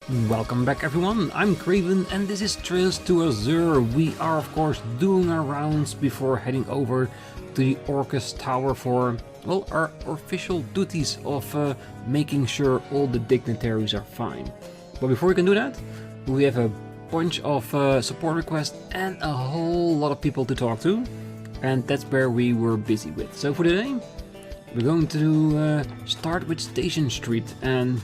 Welcome back everyone, I'm Craven and this is Trails to Azure. We are of course doing our rounds before heading over to the Orcus Tower for, well, our official duties of making sure all the dignitaries are fine. But before we can do that, we have a bunch of support requests and a whole lot of people to talk to. And that's where we were busy with. So for today, we're going to start with Station Street, and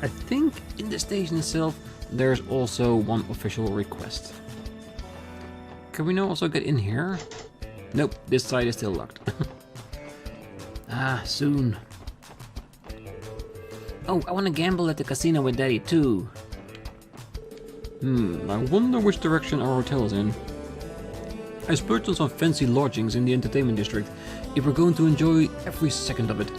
I think in the station itself there's also one official request. Can we now also get in here? Nope, this side is still locked. Soon. Oh, I want to gamble at the casino with Daddy too. I wonder which direction our hotel is in. I splurged on some fancy lodgings in the entertainment district if we're going to enjoy every second of it.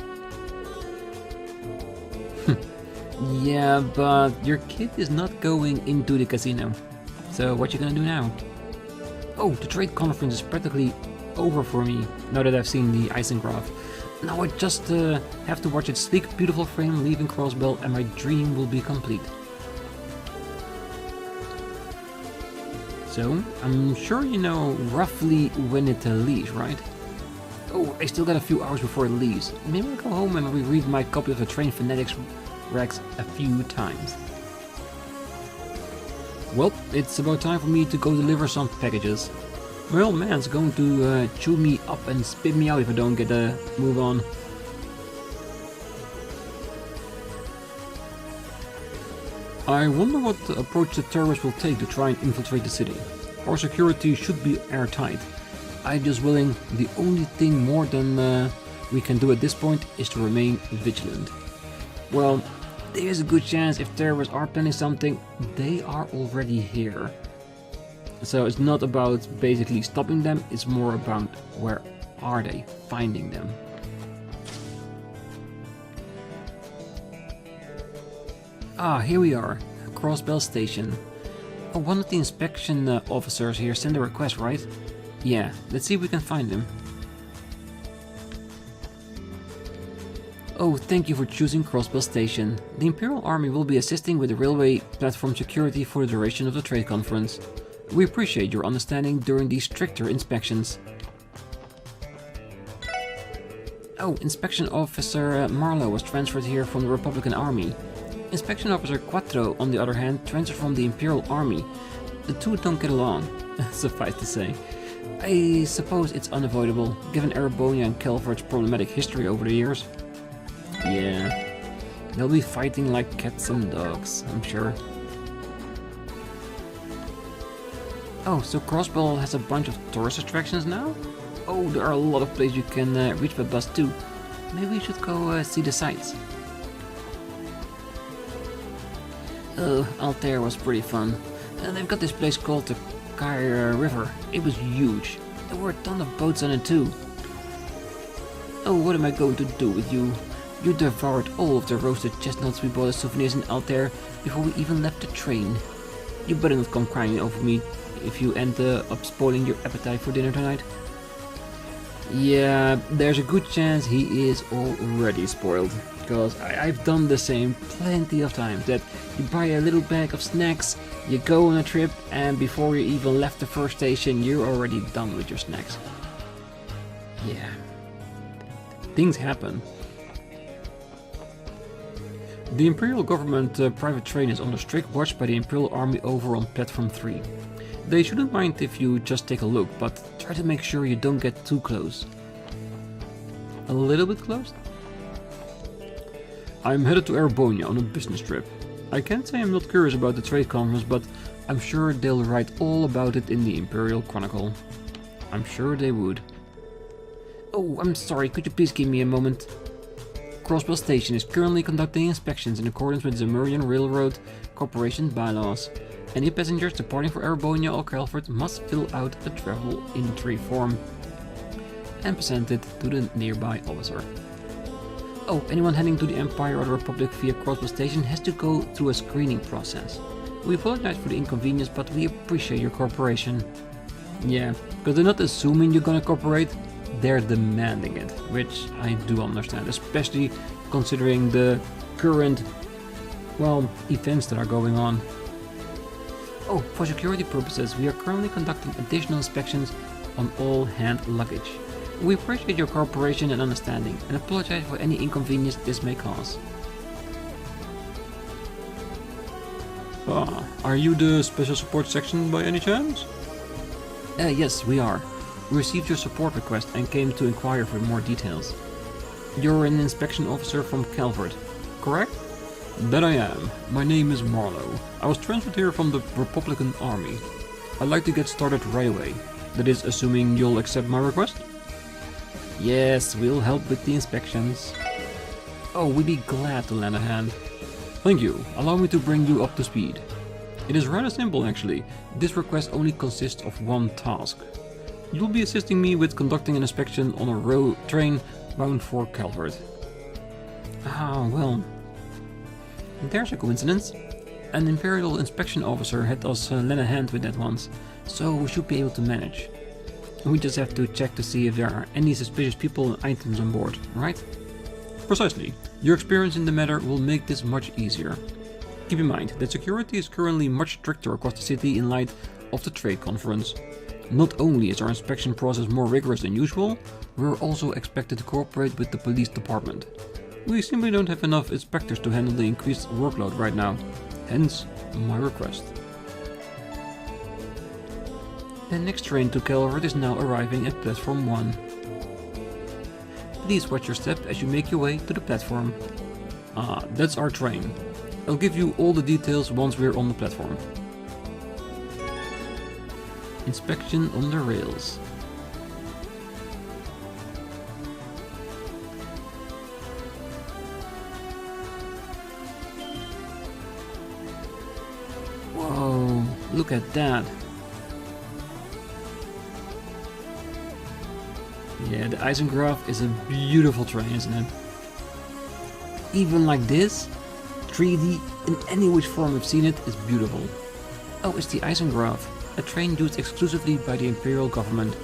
Yeah, but your kid is not going into the casino. So what you gonna do now? Oh, the trade conference is practically over for me now that I've seen the Isenggraph. Now I just have to watch its sleek, beautiful frame leaving Crossbell and my dream will be complete. So, I'm sure you know roughly when it leaves, right? Oh, I still got a few hours before it leaves. Maybe I'll go home and reread my copy of the Train Fanatics Rex a few times. Well, it's about time for me to go deliver some packages. My old man's going to chew me up and spit me out if I don't get a move on. I wonder what approach the terrorists will take to try and infiltrate the city. Our security should be airtight. I'm just willing, the only thing more than we can do at this point is to remain vigilant. Well, there's a good chance if terrorists are planning something, they are already here. So it's not about basically stopping them, it's more about where are they, finding them. Ah, here we are, Crossbell Station. Oh, one of the inspection officers here sent a request, right? Yeah, let's see if we can find him. Oh, thank you for choosing Crossbell Station. The Imperial Army will be assisting with the railway platform security for the duration of the trade conference. We appreciate your understanding during these stricter inspections. Oh, Inspection Officer Marlowe was transferred here from the Republican Army. Inspection Officer Quattro, on the other hand, transferred from the Imperial Army. The two don't get along, suffice to say. I suppose it's unavoidable, given Erebonian and Calvard's problematic history over the years. Yeah, they'll be fighting like cats and dogs, I'm sure. Oh, so Crossbell has a bunch of tourist attractions now? Oh, there are a lot of places you can reach by bus too. Maybe we should go see the sights. Oh, Altair was pretty fun. And they've got this place called the Kyre River. It was huge. There were a ton of boats on it too. Oh, what am I going to do with you? You devoured all of the roasted chestnuts we bought as souvenirs in Altair before we even left the train. You better not come crying over me if you end up spoiling your appetite for dinner tonight. Yeah, there's a good chance he is already spoiled. Because I've done the same plenty of times, that you buy a little bag of snacks, you go on a trip, and before you even left the first station, you're already done with your snacks. Yeah. Things happen. The Imperial Government private train is under strict watch by the Imperial Army over on Platform 3. They shouldn't mind if you just take a look, but try to make sure you don't get too close. A little bit close? I'm headed to Erebonia on a business trip. I can't say I'm not curious about the trade conference, but I'm sure they'll write all about it in the Imperial Chronicle. I'm sure they would. Oh, I'm sorry, could you please give me a moment? Crossbell Station is currently conducting inspections in accordance with the Zemurian Railroad Corporation bylaws. Any passengers departing for Erebonia or Calvard must fill out a travel entry form and present it to the nearby officer. Oh, anyone heading to the Empire or the Republic via Crossbell Station has to go through a screening process. We apologize for the inconvenience, but we appreciate your cooperation. Yeah, because they're not assuming you're gonna cooperate, they're demanding it, which I do understand, especially considering the current well, events that are going on. Oh, for security purposes, we are currently conducting additional inspections on all hand luggage. We appreciate your cooperation and understanding, and apologize for any inconvenience this may cause. Are you the special support section by any chance? Yes, we are. We received your support request and came to inquire for more details. You're an inspection officer from Calvard, correct? That I am. My name is Marlowe. I was transferred here from the Republican Army. I'd like to get started right away. That is, assuming you'll accept my request? Yes, we'll help with the inspections. Oh, we'd be glad to lend a hand. Thank you. Allow me to bring you up to speed. It is rather simple actually. This request only consists of one task. You'll be assisting me with conducting an inspection on a train bound for Calvard. Ah, well, there's a coincidence. An Imperial inspection officer had us lend a hand with that once, so we should be able to manage. We just have to check to see if there are any suspicious people and items on board, right? Precisely. Your experience in the matter will make this much easier. Keep in mind that security is currently much stricter across the city in light of the trade conference. Not only is our inspection process more rigorous than usual, we are also expected to cooperate with the police department. We simply don't have enough inspectors to handle the increased workload right now, hence my request. The next train to Calvard is now arriving at platform 1. Please watch your step as you make your way to the platform. Ah, that's our train. I'll give you all the details once we're on the platform. Inspection on the rails. Whoa, look at that. Yeah, the Eisengraf is a beautiful train, isn't it? Even like this, 3D in any which form we've seen it is beautiful. Oh, it's the Eisengraf, a train used exclusively by the Imperial government.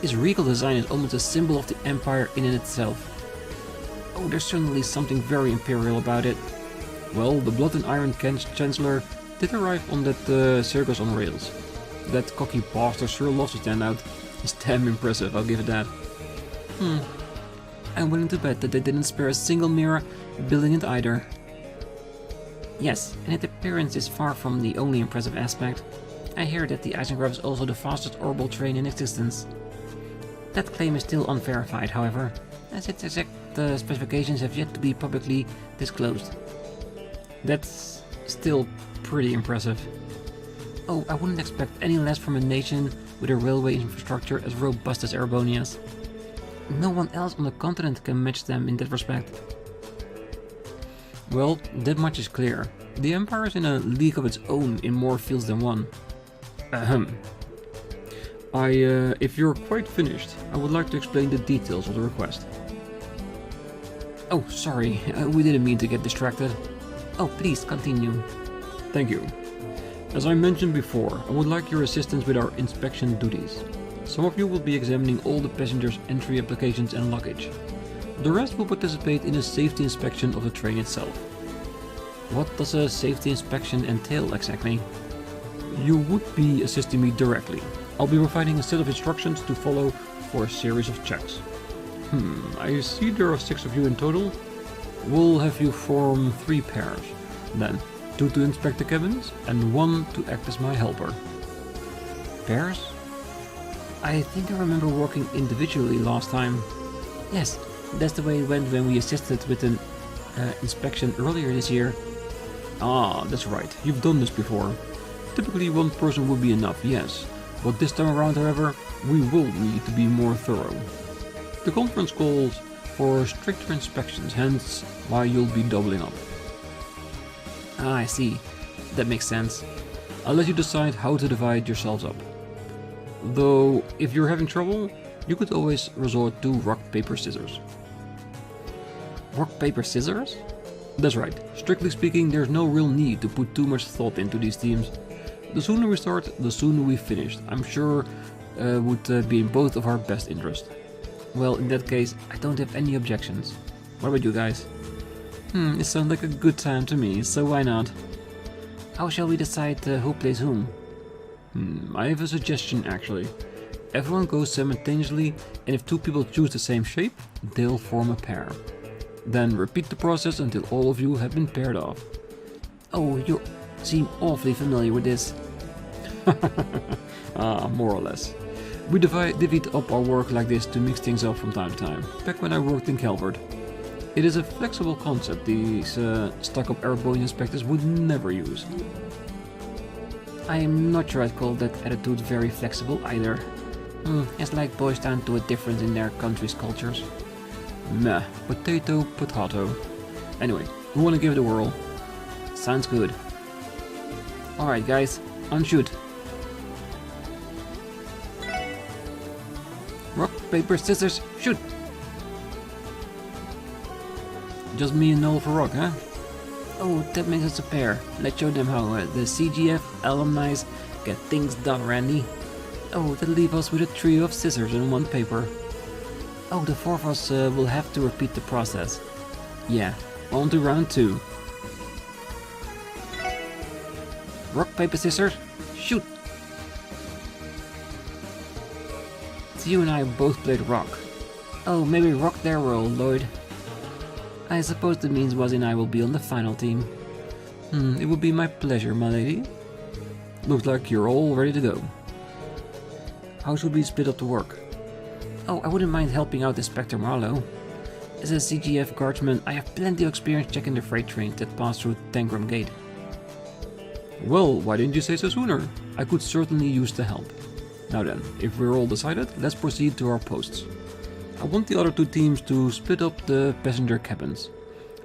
Its regal design is almost a symbol of the Empire in itself. Oh, there's certainly something very Imperial about it. Well, the Blood and Iron Chancellor did arrive on that circus on rails. That cocky bastard sure loves to stand out. It's damn impressive, I'll give it that. I'm willing to bet that they didn't spare a single mirror building it either. Yes, and its appearance is far from the only impressive aspect. I hear that the Eisengraf is also the fastest orbital train in existence. That claim is still unverified, however, as its exact specifications have yet to be publicly disclosed. That's still pretty impressive. Oh, I wouldn't expect any less from a nation with a railway infrastructure as robust as Erebonia's. No one else on the continent can match them in that respect. Well, that much is clear. The Empire is in a league of its own in more fields than one. Ahem. If you're quite finished, I would like to explain the details of the request. Oh, sorry, we didn't mean to get distracted. Oh, please continue. Thank you. As I mentioned before, I would like your assistance with our inspection duties. Some of you will be examining all the passengers' entry applications and luggage. The rest will participate in a safety inspection of the train itself. What does a safety inspection entail exactly? You would be assisting me directly. I'll be providing a set of instructions to follow for a series of checks. I see there are 6 of you in total. We'll have you form 3 pairs. Then 2 to inspect the cabins and 1 to act as my helper. Pairs? I think I remember working individually last time. Yes, that's the way it went when we assisted with an inspection earlier this year. Ah, that's right, you've done this before. Typically 1 person would be enough, yes, but this time around, however, we will need to be more thorough. The conference calls for stricter inspections, hence why you'll be doubling up. Ah, I see. That makes sense. I'll let you decide how to divide yourselves up. Though, if you're having trouble, you could always resort to rock, paper, scissors. Rock, paper, scissors? That's right. Strictly speaking, there's no real need to put too much thought into these teams. The sooner we start, the sooner we finish. I'm sure would be in both of our best interest. Well, in that case, I don't have any objections. What about you guys? It sounds like a good time to me, so why not? How shall we decide who plays whom? I have a suggestion actually. Everyone goes simultaneously, and if two people choose the same shape, they'll form a pair. Then repeat the process until all of you have been paired off. Oh, you seem awfully familiar with this. More or less. We divvy up our work like this to mix things up from time to time, back when I worked in Calvard. It is a flexible concept these stuck-up Erebonian inspectors would never use. I am not sure I'd call that attitude very flexible either. It's like boils down to a difference in their country's cultures. Meh, potato, potato. Anyway, we want to give it a whirl. Sounds good. Alright guys, on shoot. Rock, paper, scissors, shoot! Just me and Noel for rock, huh? Oh, that makes us a pair. Let's show them how the CGF alumni get things done, Randy. Oh, that leaves us with a trio of scissors and one paper. Oh, the four of us will have to repeat the process. Yeah, on to round 2. Rock, paper, scissors, shoot! So you and I both played rock. Oh, maybe rock their world, Lloyd. I suppose the means Wazzy and I will be on the final team. It would be my pleasure, my lady. Looks like you're all ready to go. How should we split up the work? Oh, I wouldn't mind helping out Inspector Marlowe. As a CGF guardsman, I have plenty of experience checking the freight trains that pass through Tangram Gate. Well, why didn't you say so sooner? I could certainly use the help. Now then, if we're all decided, let's proceed to our posts. I want the other two teams to split up the passenger cabins.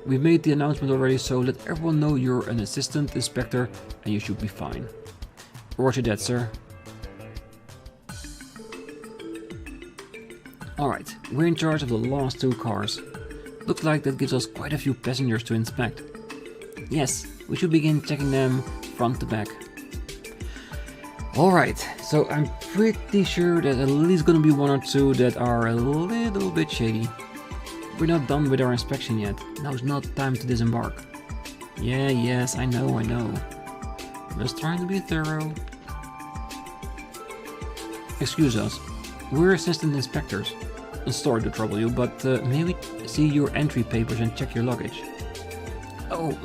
We've made the announcement already, so let everyone know you're an assistant inspector and you should be fine. Roger that, sir. Alright, we're in charge of the last 2 cars. Looks like that gives us quite a few passengers to inspect. Yes, we should begin checking them front to back. Alright, so I'm pretty sure that at least gonna be 1 or 2 that are a little bit shady. We're not done with our inspection yet. Now's not time to disembark. Yes, I know. Just trying to be thorough. Excuse us, we're assistant inspectors. Sorry to trouble you, but may we see your entry papers and check your luggage? Oh,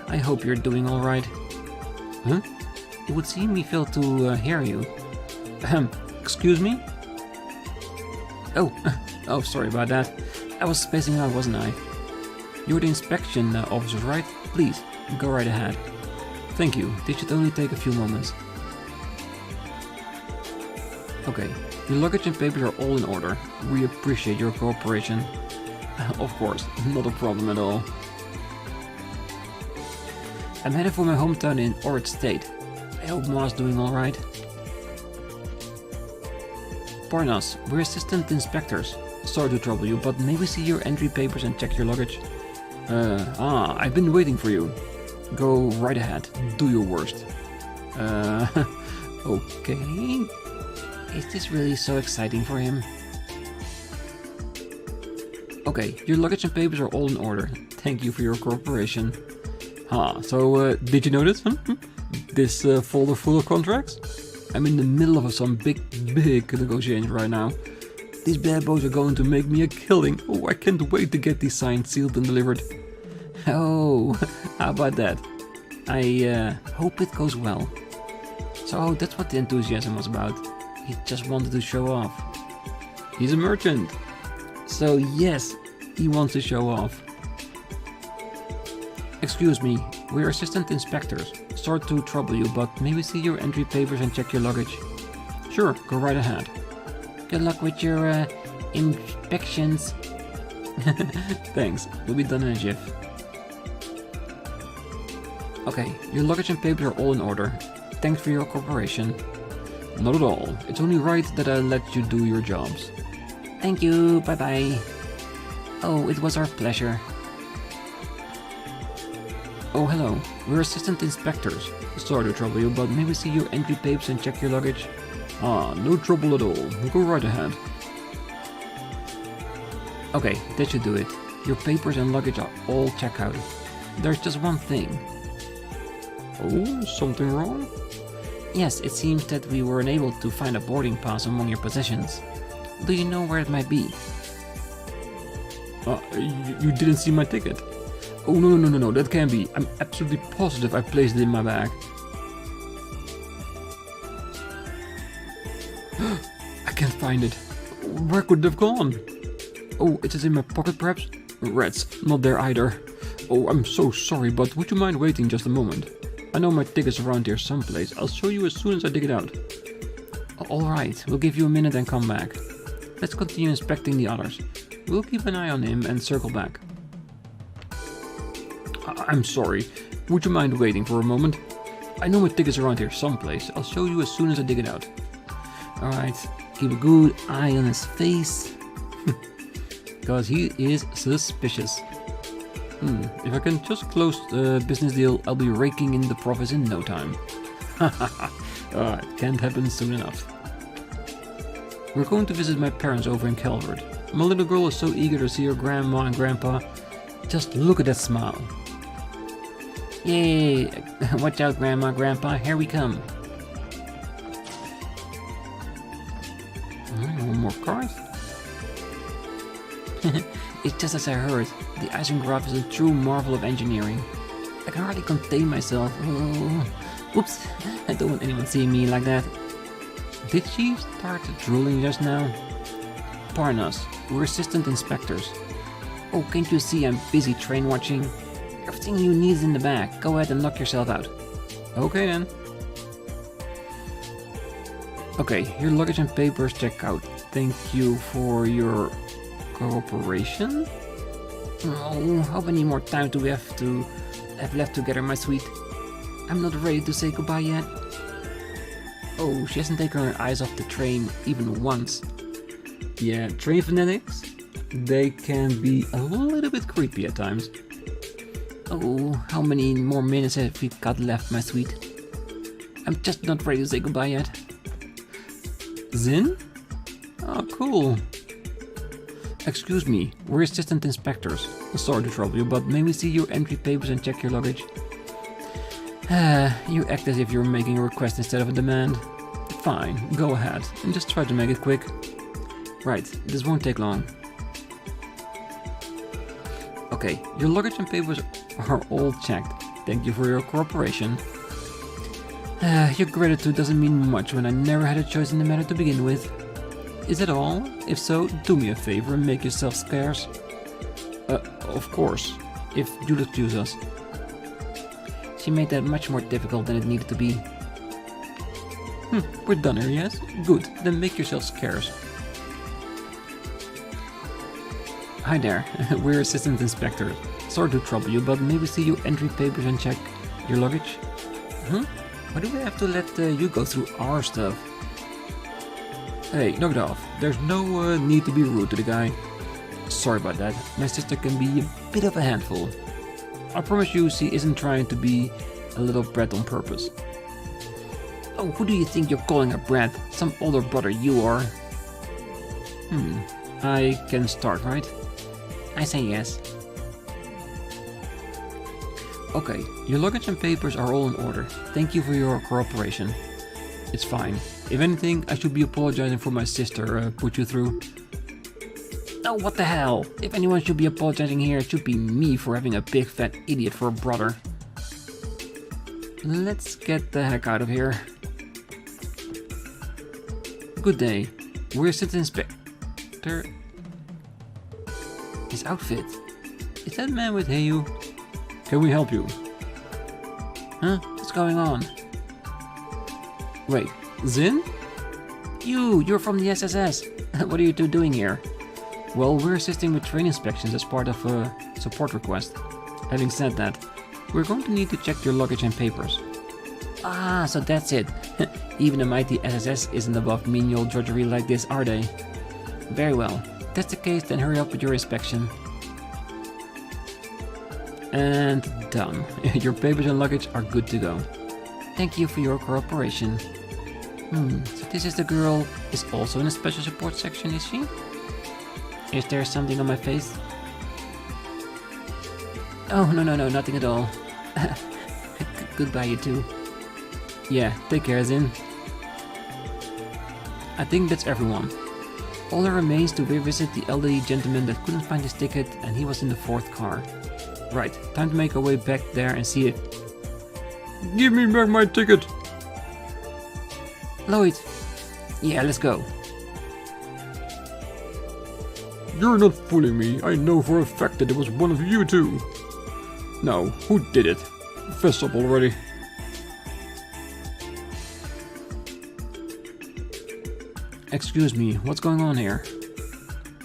I hope you're doing alright. Huh? It would seem we failed to hear you. Excuse me? Oh, sorry about that. I was spacing out, wasn't I? You're the inspection officer, right? Please, go right ahead. Thank you, this should only take a few moments. Okay, your luggage and papers are all in order. We appreciate your cooperation. Of course, not a problem at all. I'm headed for my hometown in Orange State. I hope Ma's doing alright. Pardon us, we're assistant inspectors. Sorry to trouble you, but may we see your entry papers and check your luggage? I've been waiting for you. Go right ahead, do your worst. Okay. Is this really so exciting for him? Okay, your luggage and papers are all in order. Thank you for your cooperation. So did you notice? This folder full of contracts? I'm in the middle of some big negotiations right now. These bad boys are going to make me a killing. Oh, I can't wait to get these signed, sealed and delivered. Oh, how about that? I hope it goes well. So that's what the enthusiasm was about. He just wanted to show off. He's a merchant. So yes, he wants to show off. Excuse me, we're assistant inspectors. Sorry to trouble you, but may we see your entry papers and check your luggage? Sure, go right ahead. Good luck with your inspections. Thanks, we'll be done in a jiff. Okay, your luggage and papers are all in order. Thanks for your cooperation. Not at all. It's only right that I let you do your jobs. Thank you, bye-bye. Oh, it was our pleasure. Oh, hello. We're assistant inspectors. Sorry to trouble you, but may we see your entry papers and check your luggage? No trouble at all. Go right ahead. Okay, that should do it. Your papers and luggage are all checked out. There's just one thing. Oh, something wrong? Yes, it seems that we were unable to find a boarding pass among your possessions. Do you know where it might be? You didn't see my ticket. Oh, no, that can't be. I'm absolutely positive I placed it in my bag. I can't find it. Where could it have gone? Oh, is it in my pocket perhaps? Rats, not there either. Oh, I'm so sorry, but would you mind waiting just a moment? I know my ticket's around here someplace. I'll show you as soon as I dig it out. Alright, we'll give you a minute and come back. Let's continue inspecting the others. We'll keep an eye on him and circle back. I'm sorry. Would you mind waiting for a moment? I know my ticket's around here someplace. I'll show you as soon as I dig it out. Alright, keep a good eye on his face. Because he is suspicious. If I can just close the business deal, I'll be raking in the profits in no time. It can't happen soon enough. We're going to visit my parents over in Calvard. My little girl is so eager to see her grandma and grandpa. Just look at that smile. Yay! Watch out, grandma, grandpa, here we come. One more card. It's just as I heard. The Azure is a true marvel of engineering. I can hardly contain myself. Oh. Whoops! I don't want anyone seeing me like that. Did she start drooling just now? Pardon us, we're assistant inspectors. Oh, can't you see I'm busy train watching? Everything you need is in the bag. Go ahead and knock yourself out. Okay then. Okay, your luggage and papers check out. Thank you for your cooperation. Oh, how many more times do we have left together, my sweet? I'm not ready to say goodbye yet. Oh, she hasn't taken her eyes off the train even once. Yeah, train fanatics? They can be a little bit creepy at times. Oh, how many more minutes have we got left, my sweet? I'm just not ready to say goodbye yet. Zin? Oh, cool. Excuse me, we're assistant inspectors. Sorry to trouble you, but may we see your entry papers and check your luggage? You act as if you're making a request instead of a demand. Fine, go ahead, and just try to make it quick. Right, this won't take long. Okay, your luggage and papers are all checked. Thank you for your cooperation. Your gratitude doesn't mean much when I never had a choice in the matter to begin with. Is that all? If so, do me a favor and make yourself scarce. Of course, if Judith chooses us. She made that much more difficult than it needed to be. We're done here, yes? Good, then make yourself scarce. Hi there, we're assistant inspectors. Sorry to trouble you, but may we see your entry papers and check your luggage? Why do we have to let you go through our stuff? Hey, knock it off. There's no need to be rude to the guy. Sorry about that. My sister can be a bit of a handful. I promise you she isn't trying to be a little brat on purpose. Oh, who do you think you're calling a brat? Some older brother you are. I can start, right? I say yes. Okay, your luggage and papers are all in order. Thank you for your cooperation. It's fine. If anything, I should be apologizing for my sister put you through. Oh, what the hell? If anyone should be apologizing here, it should be me for having a big fat idiot for a brother. Let's get the heck out of here. Good day. We're assistant inspector. His outfit. Is that man with Heyu? Can we help you? Huh? What's going on? Wait, Zin? You're from the SSS. What are you two doing here? Well, we're assisting with train inspections as part of a support request. Having said that, we're going to need to check your luggage and papers. Ah, so that's it. Even the mighty SSS isn't above menial drudgery like this, are they? Very well. If that's the case, then hurry up with your inspection. And done. Your papers and luggage are good to go. Thank you for your cooperation. So this is the girl is also in a special support section, is she? Is there something on my face? Oh, no, nothing at all. Goodbye, you two. Yeah, take care, Zin. I think that's everyone. All that remains to revisit the elderly gentleman that couldn't find his ticket and he was in the 4th car. Right, time to make our way back there and see it. Give me back my ticket! Lloyd! Yeah, let's go. You're not fooling me. I know for a fact that it was one of you two. Now, who did it? Fess up already. Excuse me, what's going on here?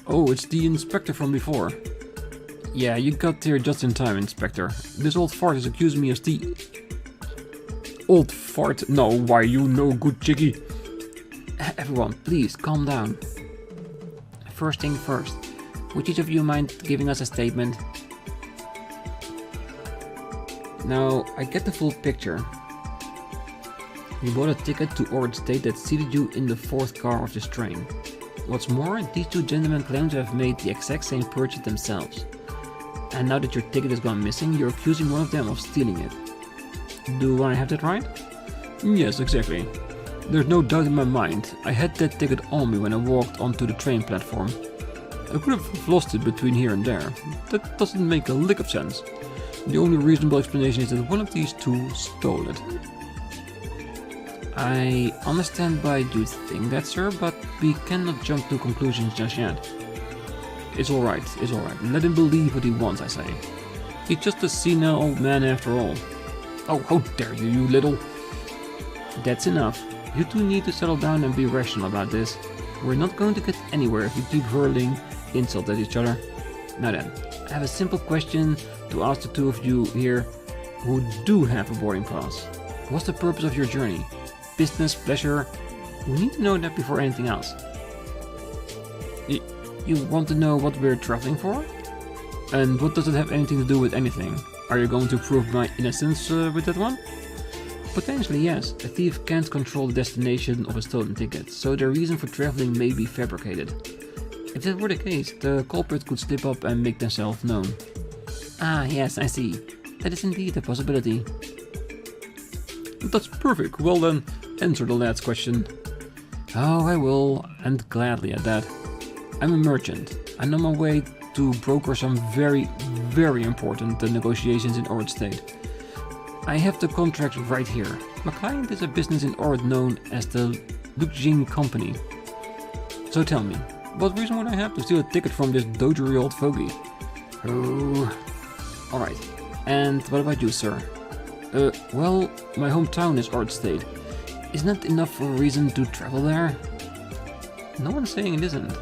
Oh, it's the inspector from before. Yeah, you got here just in time, Inspector. This old fart is accusing me of Old fart? No, why you no good chickie? Everyone, please, calm down. First thing first, would each of you mind giving us a statement? Now, I get the full picture. You bought a ticket to Ord State that seated you in the 4th car of this train. What's more, these two gentlemen claim to have made the exact same purchase themselves. And now that your ticket has gone missing, you're accusing one of them of stealing it. Do I have that right? Yes, exactly. There's no doubt in my mind. I had that ticket on me when I walked onto the train platform. I could have lost it between here and there. That doesn't make a lick of sense. The only reasonable explanation is that one of these two stole it. I understand why you think that, sir, but we cannot jump to conclusions just yet. It's alright. Let him believe what he wants, I say. He's just a senile old man after all. Oh, how dare you, you little... That's enough. You two need to settle down and be rational about this. We're not going to get anywhere if you keep hurling insults at each other. Now then, I have a simple question to ask the two of you here who do have a boarding pass. What's the purpose of your journey? Business, pleasure? We need to know that before anything else. You want to know what we're traveling for? And what does it have anything to do with anything? Are you going to prove my innocence with that one? Potentially, yes. A thief can't control the destination of a stolen ticket, so the reason for traveling may be fabricated. If that were the case, the culprit could slip up and make themselves known. Ah, yes, I see. That is indeed a possibility. That's perfect. Well then, answer the lad's question. Oh, I will, and gladly at that. I'm a merchant. I'm on my way to broker some very, very important negotiations in Ord State. I have the contract right here. My client is a business in Ord known as the Luxing Company. So tell me, what reason would I have to steal a ticket from this dogery old fogey? Oh, alright. And what about you, sir? Well, my hometown is Ord State. Isn't that enough for a reason to travel there? No one's saying it isn't.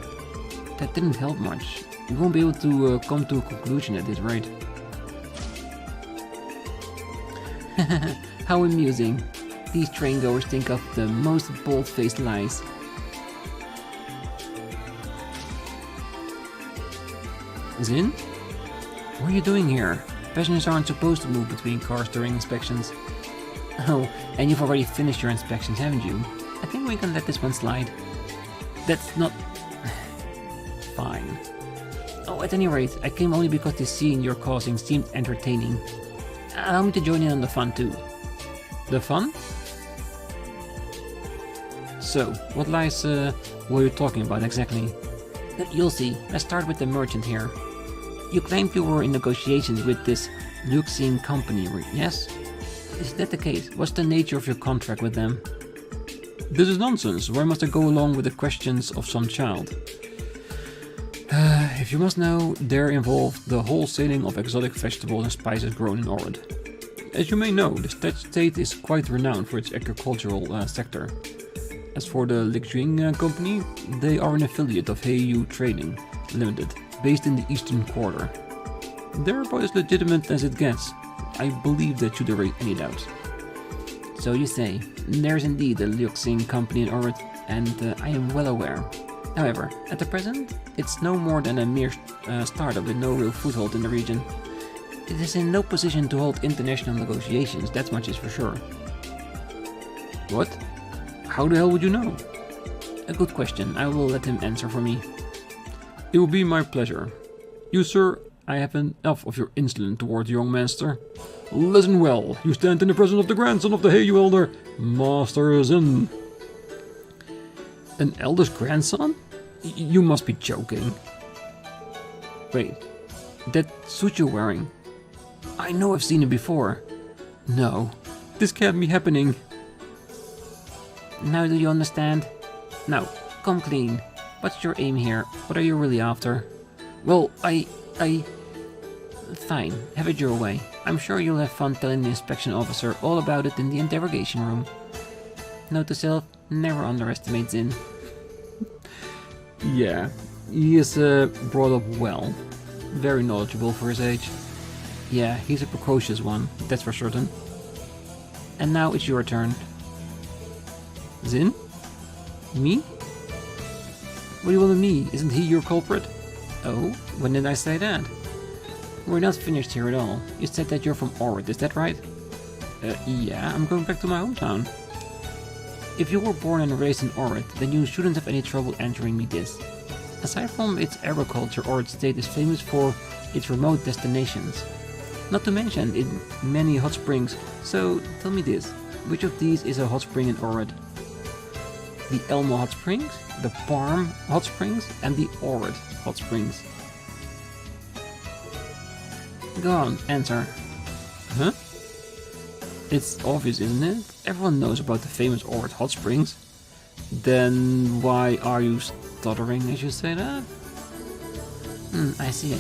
That didn't help much. We won't be able to come to a conclusion at this rate. How amusing. These train goers think of the most bold-faced lies. Zin? What are you doing here? Passengers aren't supposed to move between cars during inspections. Oh, and you've already finished your inspections, haven't you? I think we can let this one slide. That's not... Fine. Oh, at any rate, I came only because the scene you're causing seemed entertaining. Allow me to join in on the fun too. The fun? So, what lies were you talking about exactly? You'll see. Let's start with the merchant here. You claimed you were in negotiations with this Luxing Company, yes? Is that the case? What's the nature of your contract with them? This is nonsense. Why must I go along with the questions of some child? If you must know, there involved the wholesaling of exotic vegetables and spices grown in Ord. As you may know, the state is quite renowned for its agricultural sector. As for the Luxing Company, they are an affiliate of Heyu Trading Limited, based in the Eastern Quarter. They're about as legitimate as it gets. I believe that should erase any doubt. So you say, there's indeed a Luxing Company in Ord, and I am well aware. However, at the present, it's no more than a mere startup with no real foothold in the region. It is in no position to hold international negotiations, that much is for sure. What? How the hell would you know? A good question, I will let him answer for me. It will be my pleasure. You, sir, I have enough of your insolence towards the young master. Listen well, you stand in the presence of the grandson of the Heyu Elder, Master Zin. An elder's grandson? You must be joking. Wait, that suit you're wearing. I know I've seen it before. No, this can't be happening. Now do you understand? Now, come clean. What's your aim here? What are you really after? Well, Fine, have it your way. I'm sure you'll have fun telling the inspection officer all about it in the interrogation room. Note to self, never underestimate Zin. Yeah, he is brought up well. Very knowledgeable for his age. Yeah, he's a precocious one, that's for certain. And now it's your turn. Zin? Me? What do you want with me? Isn't he your culprit? Oh, when did I say that? We're not finished here at all. You said that you're from Orid, is that right? Yeah, I'm going back to my hometown. If you were born and raised in Orid, then you shouldn't have any trouble answering me this. Aside from its agriculture, Orid State is famous for its remote destinations. Not to mention its many hot springs, so tell me this, which of these is a hot spring in Orid? The Elmo Hot Springs, the Parm Hot Springs, and the Orid Hot Springs. Go on, answer. Huh? It's obvious, isn't it? Everyone knows about the famous Orid Hot Springs. Then why are you stuttering as you say that? I see.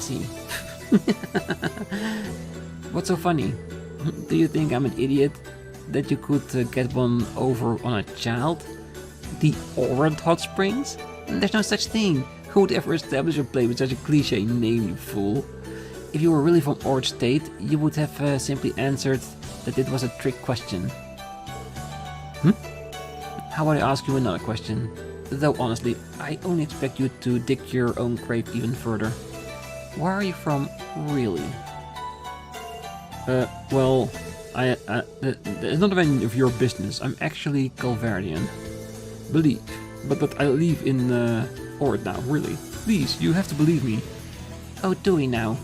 What's so funny? Do you think I'm an idiot? That you could get one over on a child? The Orid Hot Springs? There's no such thing. Who would ever establish a place with such a cliche name, you fool? If you were really from Orid State, you would have simply answered that it was a trick question. How about I ask you another question? Though honestly, I only expect you to dig your own grave even further. Where are you from, really? Well, it's not any of your business. I'm actually Calvardian. Believe. But I live in Orid now, really. Please, you have to believe me. Oh, do we now?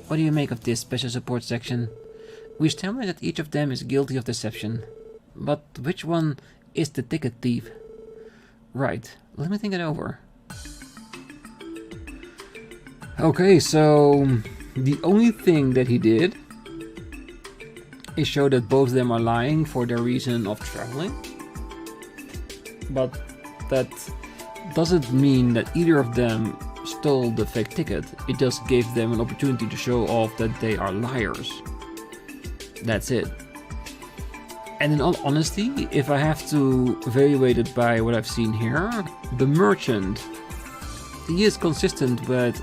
What do you make of this special support section? We establish that each of them is guilty of deception. But which one is the ticket thief? Right, let me think it over. Okay, so the only thing that he did is show that both of them are lying for their reason of traveling. But that doesn't mean that either of them stole the fake ticket. It just gave them an opportunity to show off that they are liars. That's it. And in all honesty, if I have to evaluate it by what I've seen here, the merchant, he is consistent with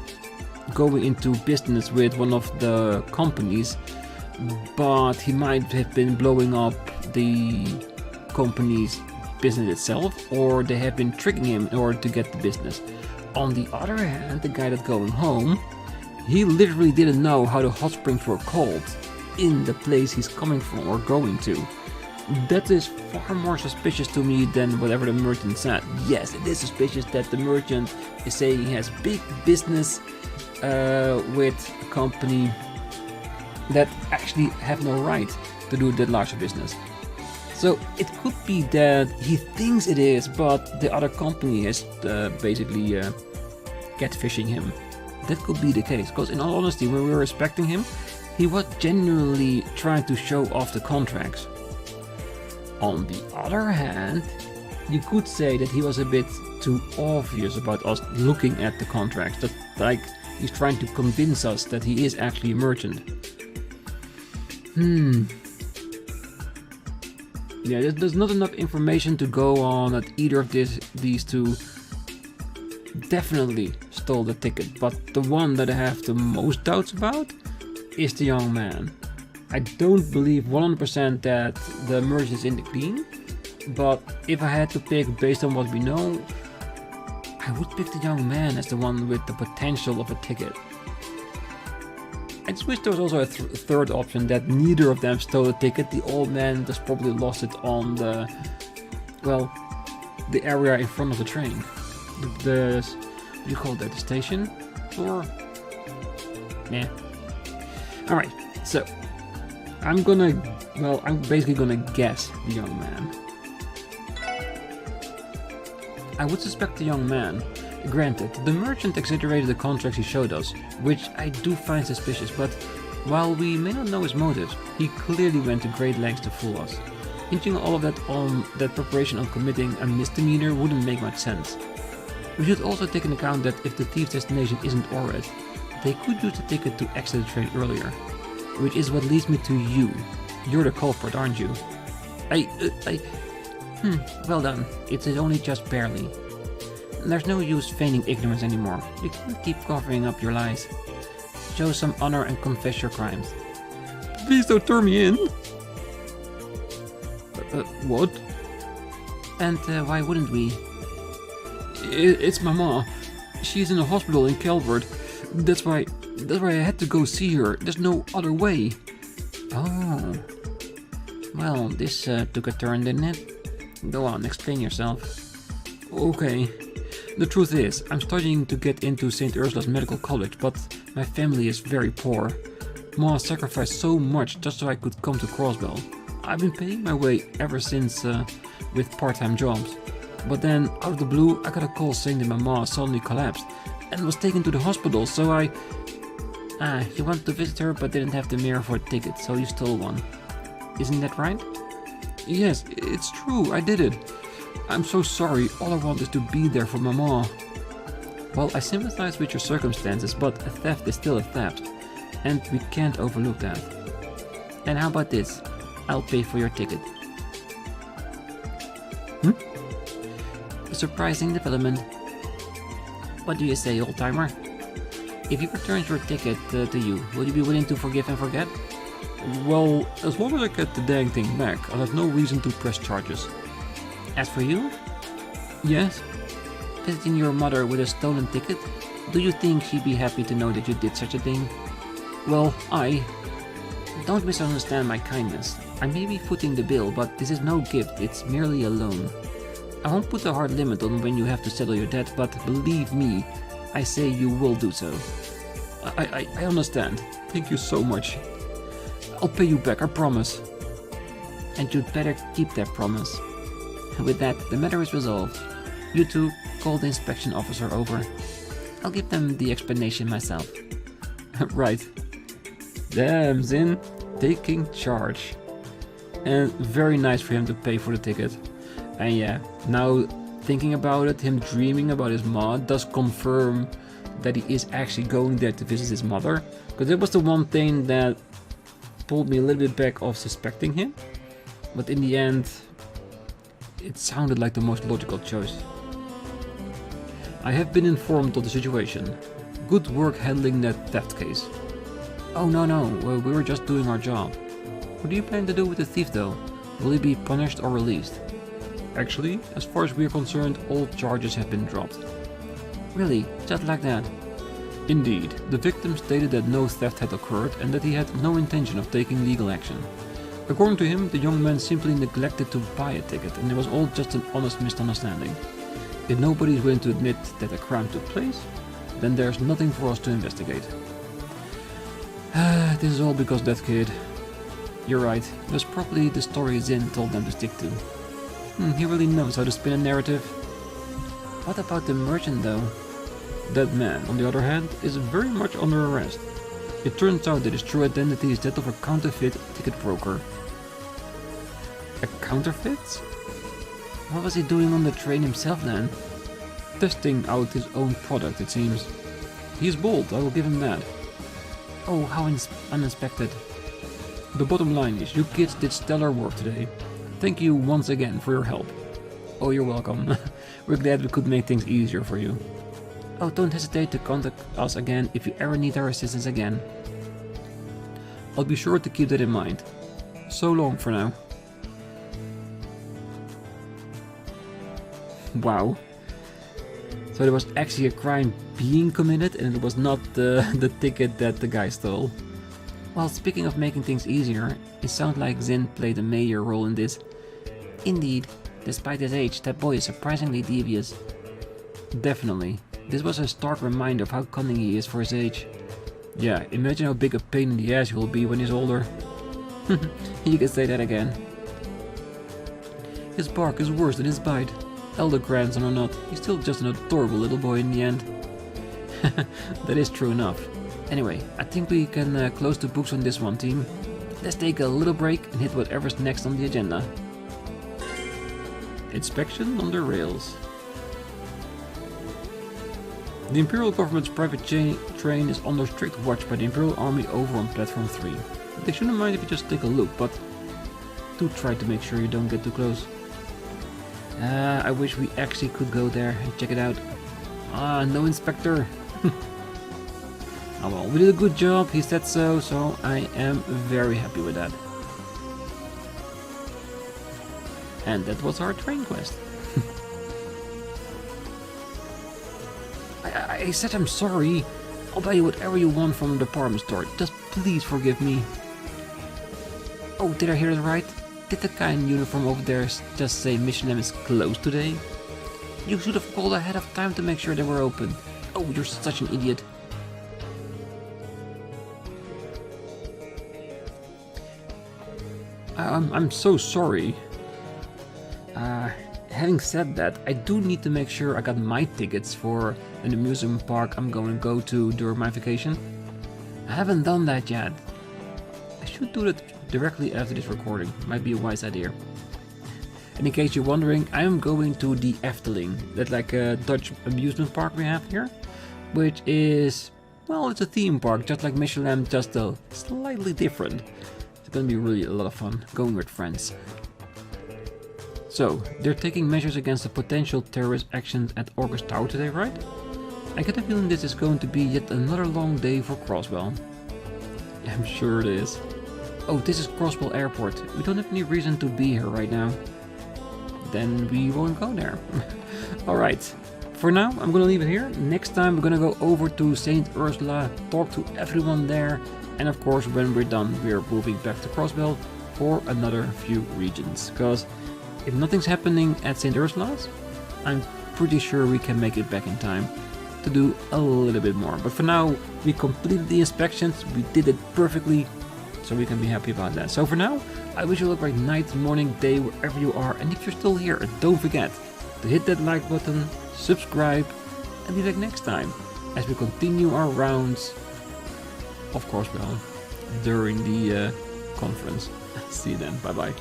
going into business with one of the companies, but he might have been blowing up the company's business itself, or they have been tricking him in order to get the business. On the other hand, the guy that's going home, he literally didn't know how the hot springs were called in the place he's coming from or going to. That is far more suspicious to me than whatever the merchant said. Yes, it is suspicious that the merchant is saying he has big business with a company that actually have no right to do that large business. So it could be that he thinks it is, but the other company is basically catfishing him. That could be the case, because in all honesty, when we were respecting him, he was genuinely trying to show off the contracts. On the other hand, you could say that he was a bit too obvious about us looking at the contracts. That, like, he's trying to convince us that he is actually a merchant. Yeah, there's not enough information to go on that either of these two definitely stole the ticket, but the one that I have the most doubts about is the young man. I don't believe 100% that the merchant is in the clean, but if I had to pick based on what we know, I would pick the young man as the one with the potential of a ticket. I just wish there was also a third option, that neither of them stole the ticket. The old man just probably lost it on the area in front of the train. What do you call that? The station floor? Yeah. Alright, so I'm basically gonna guess the young man. I would suspect the young man. Granted, the merchant exaggerated the contracts he showed us, which I do find suspicious, but while we may not know his motives, he clearly went to great lengths to fool us. Hinging all of that on that preparation on committing a misdemeanor wouldn't make much sense. We should also take into account that if the thief's destination isn't Ored, they could use the ticket to exit the train earlier. Which is what leads me to you. You're the culprit, aren't you? Well done. It's only just barely. There's no use feigning ignorance anymore. You can't keep covering up your lies. Show some honor and confess your crimes. Please don't turn me in! What? And why wouldn't we? It's Mama. She's in a hospital in Calvard. That's why I had to go see her. There's no other way. Oh. Well, this took a turn, didn't it? Go on, explain yourself. Okay. The truth is, I'm starting to get into St. Ursula's Medical College, but my family is very poor. Ma sacrificed so much just so I could come to Crossbell. I've been paying my way ever since with part-time jobs. But then, out of the blue, I got a call saying that my ma suddenly collapsed and was taken to the hospital, so you wanted to visit her but didn't have the mirror for a ticket, so you stole one. Isn't that right? Yes, it's true, I did it. I'm so sorry, all I want is to be there for my ma. Well, I sympathize with your circumstances, but a theft is still a theft, and we can't overlook that. And how about this? I'll pay for your ticket. A surprising development. What do you say, old-timer? If he returns your ticket to you, will you be willing to forgive and forget? Well, as long as I get the dang thing back, I'll have no reason to press charges. As for you? Yes? Visiting your mother with a stolen ticket? Do you think she'd be happy to know that you did such a thing? Well, Don't misunderstand my kindness. I may be footing the bill, but this is no gift, it's merely a loan. I won't put a hard limit on when you have to settle your debt, but believe me, I say you will do so. I understand. Thank you so much. I'll pay you back, I promise. And you'd better keep that promise. With that, the matter is resolved. You two, call the inspection officer over. I'll give them the explanation myself. Right. Damn, Zin. Taking charge. And very nice for him to pay for the ticket. And yeah, now thinking about it, him dreaming about his ma does confirm that he is actually going there to visit his mother. Because it was the one thing that pulled me a little bit back of suspecting him. But in the end, it sounded like the most logical choice. I have been informed of the situation. Good work handling that theft case. Oh no, we were just doing our job. What do you plan to do with the thief though? Will he be punished or released? Actually, as far as we are concerned, all charges have been dropped. Really? Just like that? Indeed, the victim stated that no theft had occurred and that he had no intention of taking legal action. According to him, the young man simply neglected to buy a ticket and it was all just an honest misunderstanding. If nobody is willing to admit that a crime took place, then there's nothing for us to investigate. This is all because that kid. You're right, it was probably the story Zin told them to stick to. He really knows how to spin a narrative. What about the merchant though? That man, on the other hand, is very much under arrest. It turns out that his true identity is that of a counterfeit ticket broker. A counterfeit? What was he doing on the train himself then? Testing out his own product, it seems. He is bold, I will give him that. Oh, how unexpected. The bottom line is, you kids did stellar work today. Thank you once again for your help. Oh, you're welcome. We're glad we could make things easier for you. Oh, don't hesitate to contact us again if you ever need our assistance again. I'll be sure to keep that in mind. So long for now. Wow. So there was actually a crime being committed and it was not the ticket that the guy stole. Well, speaking of making things easier, it sounds like Zin played a major role in this. Indeed, despite his age, that boy is surprisingly devious. Definitely. This was a stark reminder of how cunning he is for his age. Yeah, imagine how big a pain in the ass he will be when he's older. You can say that again. His bark is worse than his bite. Elder grandson or not, he's still just an adorable little boy in the end. That is true enough. Anyway, I think we can close the books on this one, team. Let's take a little break and hit whatever's next on the agenda. Inspection on the rails. The Imperial government's private train is under strict watch by the Imperial Army over on Platform 3. They shouldn't mind if you just take a look, but do try to make sure you don't get too close. I wish we actually could go there and check it out. Ah, no inspector. Oh well, we did a good job, he said so, so I am very happy with that. And that was our train quest. I said I'm sorry. I'll buy you whatever you want from the department store. Just please forgive me. Oh, did I hear it right? Did the guy in uniform over there just say mission name is closed today? You should have called ahead of time to make sure they were open. Oh, you're such an idiot. I'm so sorry. Having said that, I do need to make sure I got my tickets for an amusement park I'm going to go to during my vacation. I haven't done that yet. I should do that directly after this recording. Might be a wise idea. And in case you're wondering, I am going to the Efteling. That's like a Dutch amusement park we have here. Which is, well, it's a theme park, just like Michelin, just slightly different. It's gonna be really a lot of fun, going with friends. So, they're taking measures against the potential terrorist actions at Orcus Tower today, right? I get the feeling this is going to be yet another long day for Crossbell. I'm sure it is. Oh, this is Crossbell Airport. We don't have any reason to be here right now. Then we won't go there. Alright, for now I'm gonna leave it here. Next time we're gonna go over to St. Ursula, talk to everyone there, and of course when we're done we're moving back to Crossbell for another few regions. Because if nothing's happening at St. Ursula's, I'm pretty sure we can make it back in time to do a little bit more. But for now, we completed the inspections, we did it perfectly, so we can be happy about that. So for now, I wish you a great night, morning, day, wherever you are. And if you're still here, don't forget to hit that like button, subscribe, and be back next time as we continue our rounds of Crossbell during the conference. See you then, bye bye.